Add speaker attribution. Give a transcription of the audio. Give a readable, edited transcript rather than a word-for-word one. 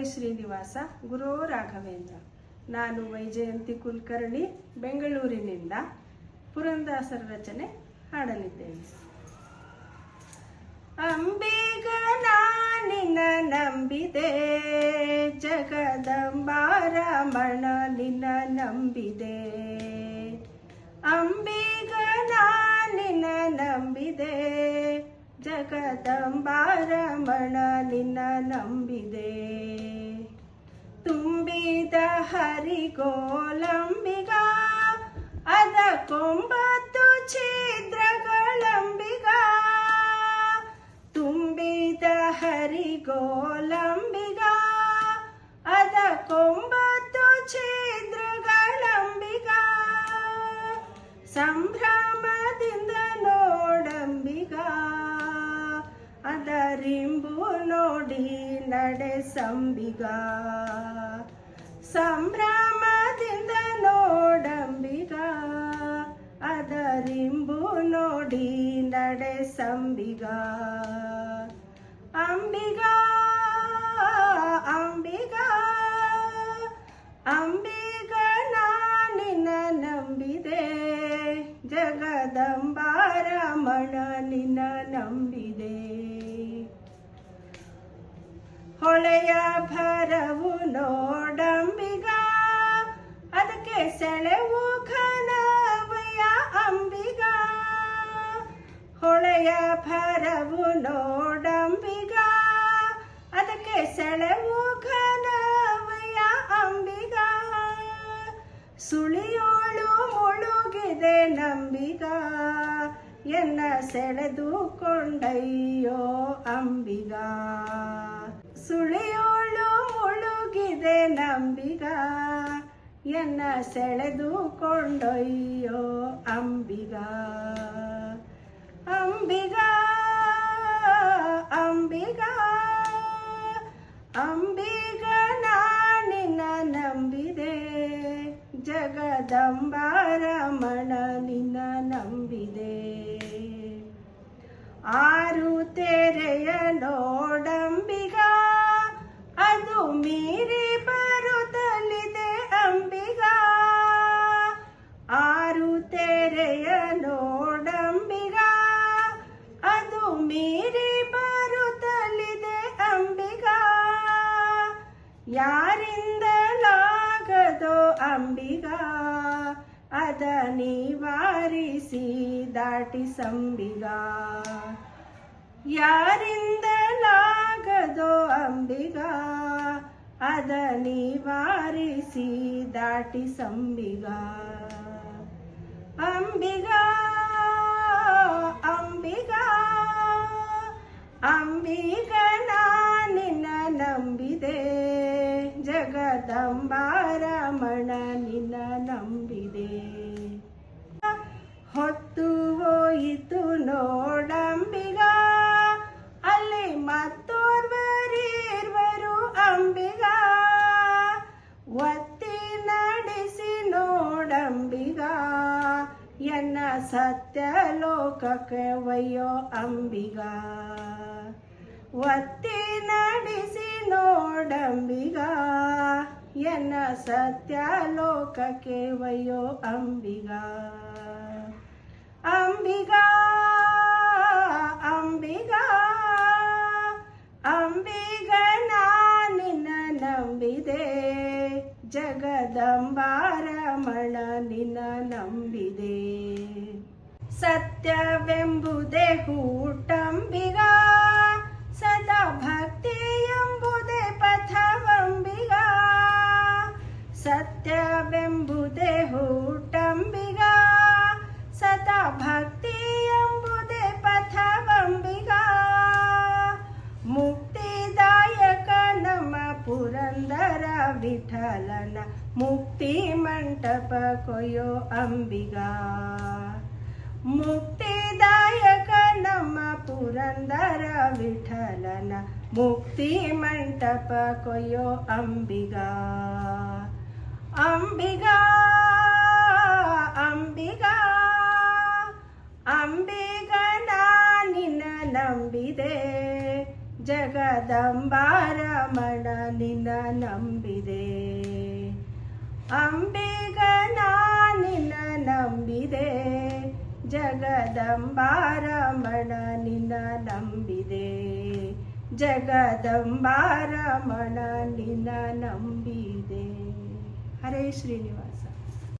Speaker 1: ಸಾಯಿ ಶ್ರೀನಿವಾಸ ಗುರು ರಾಘವೇಂದ್ರ. ನಾನು ವೈಜಯಂತಿ ಕುಲಕರ್ಣಿ, ಬೆಂಗಳೂರಿನಿಂದ ಪುರಂದಾಸರ ರಚನೆ ಹಾಡಲಿದ್ದೇನೆ. ಅಂಬಿಗ ನಿನ್ನ ನಂಬಿದೆ, ಜಗದಂಬಾರಮಣ ನಿನ್ನ ನಂಬಿದೆ. ಅಂಬಿಗ ನಿನ್ನ ನಂಬಿದೆ, ಜಗದಂಬಾರಮಣ ನಿನ್ನ ನಂಬಿದೆ. ತುಂಬಿದ ಹರಿಗೋಲಂಬಿಗ, ಅದಕ್ಕೊಂಬತ್ತು ಛಿದ್ರಗಳಂಬಿಗ. ತುಂಬಿದ ಹರಿಗೋಲಂಬಿಗ, ಅದಕ್ಕೊಂಬತ್ತು ಛಿದ್ರಗಳಂಬಿಗ. ಸಂಭ್ರಮದಿಂದ ನೋಡಂಬಿಗ, ಅದರಿಂಬು ನೋಡಿ ನಡೆಸಂಬಿಗ. ಸಂಭ್ರಮದಿಂದ ನೋಡಂಬಿಗ, ಅದರಿಂಬು ನೋಡಿ ನಡೆಸಂಬಿಗ. ಅಂಬಿಗ ಅಂಬಿಗ ಅಂಬಿಗ ನಿನ್ನ ನಂಬಿದೆ, ಜಗದಂಬಾರಮಣ ನಿನ್ನ ನಂಬಿದೆ. ಹೊಳೆಯ ಭರವು ನೋಡಂಬಿಗ, ಅದಕ್ಕೆ ಸೆಳೆವು ಘನವಯ ಅಂಬಿಗ. ಹೊಳೆಯ ಭರವು ನೋಡಂಬಿಗ, ಅದಕ್ಕೆ ಸೆಳೆವು ಘನವಯ ಅಂಬಿಗ. ಸುಳಿಯೋಳು ಮುಳುಗಿದೆ ನಂಬಿಗ, ಎನ್ನ ಸೆಳೆದುಕೊಂಡಯ್ಯೋ ಅಂಬಿಗ. ಸುಳಿಯೋಳು ಮುಳುಗಿದೆ ನಂಬಿಗ, ಎನ್ನ ಸೆಳೆದುಕೊಂಡಯ್ಯೋ ಅಂಬಿಗ. ಅಂಬಿಗ ಅಂಬಿಗ ಅಂಬಿಗ ನಿನ್ನ ನಂಬಿದೆ, ಜಗದಂಬಾರಮಣ ನಿನ್ನ ನಂಬಿದೆ. ಆರು ತೆರೆಯ ನೋಡಂಬಿಗ, ಅದು ಮೀರಿ ಬರುತ್ತಲಿದೆ ಅಂಬಿಗ. ಆರು ತೆರೆಯ ನೋಡಂಬಿಗ, ಅದು ಮೀರಿ ಬರುತ್ತಲಿದೆ ಅಂಬಿಗ. ಯಾರಿಂದಲಾಗದೋ ಅಂಬಿಗ, ಅದ ನಿವಾರಿಸಿ ದಾಟಿಸಂಬಿಗ. ಯಾರಿಂದಲಾಗದೋ ಅಂಬಿಗ, ಅದ ನಿವಾರಿಸಿ ದಾಟಿಸಂಬಿಗ. ಅಂಬಿಗ ಅಂಬಿಗ ಅಂಬಿಗ ನಿನ್ನ ನಂಬಿದೆ, ಜಗದಂಬಾರಮಣ ನಿನ್ನ ನಂಬಿದೆ. ಹೊತ್ತು ಹೋಯಿತು ನೋಡಂಬಿಗ, ಅಲ್ಲಿ ಮತ್ತೋರ್ವರಿರ್ವರು ಅಂಬಿಗ. ಒತ್ತಿ ನಡೆಸಿ ನೋಡಂಬಿಗ, ಎನ್ನ ಸತ್ಯ ಲೋಕಕ್ಕೆ ಒಯ್ಯೋ ಅಂಬಿಗ. ಒತ್ತಿ ನಡೆಸಿ ನೋಡಂಬಿಗ, ಎನ್ನ ಸತ್ಯ ಲೋಕಕ್ಕೆ ಒಯ್ಯೋ ಅಂಬಿಗ. ಅಂಬಿಗ ಅಂಬಿಗ ಅಂಬಿಗ ನಿನ್ನ ನಂಬಿದೆ, ಜಗದಂಬಾರಮಣ ನಿನ್ನ ನಂಬಿದೆ. ಸತ್ಯವೆಂಬುದೇ ಹೂಟಂಬಿಗ, ಸದಾ ಭಕ್ತಿ ಎಂಬುದೇ ಪಥವಂಬಿಗ. ಸತ್ಯವೆಂಬುದೇ ಹೂಟಂಬಿಗ, ಸದಾ ಭಕ್ತಿ ಎಂಬುದೇ ಪಥವಂಬಿಗ. ಮುಕ್ತಿದಾಯಕ ನಮ್ಮ ಪುರಂದರ ವಿಠಲನ, ಮುಕ್ತಿ ಮಂಟಪ ಕೊಯ್ಯೋ ಅಂಬಿಗ. ಮುಕ್ತಿದಾಯಕ ನಮ್ಮ ಪುರಂದರ ವಿಠಲನ, ಮುಕ್ತಿ ಮಂಟಪ ಕೊಯ್ಯೋ ಅಂಬಿಗ. ಅಂಬಿಗ ಅಂಬಿಗ ಅಂಬಿಗ ನಿನ್ನ ನಂಬಿದೆ, ಜಗದಂಬಾರಮಣ ನಿನ್ನ ನಂಬಿದೆ. ಅಂಬಿಗನ ನಿನ್ನ ನಂಬಿದೆ, ಜಗದಂಬಾರಮಣ ನಿನ್ನ ನಂಬಿದೆ. ಜಗದಂಬಾರಮಣ ನಿನ್ನ ನಂಬಿದೆ. ಹರೇ ಶ್ರೀನಿವಾಸ.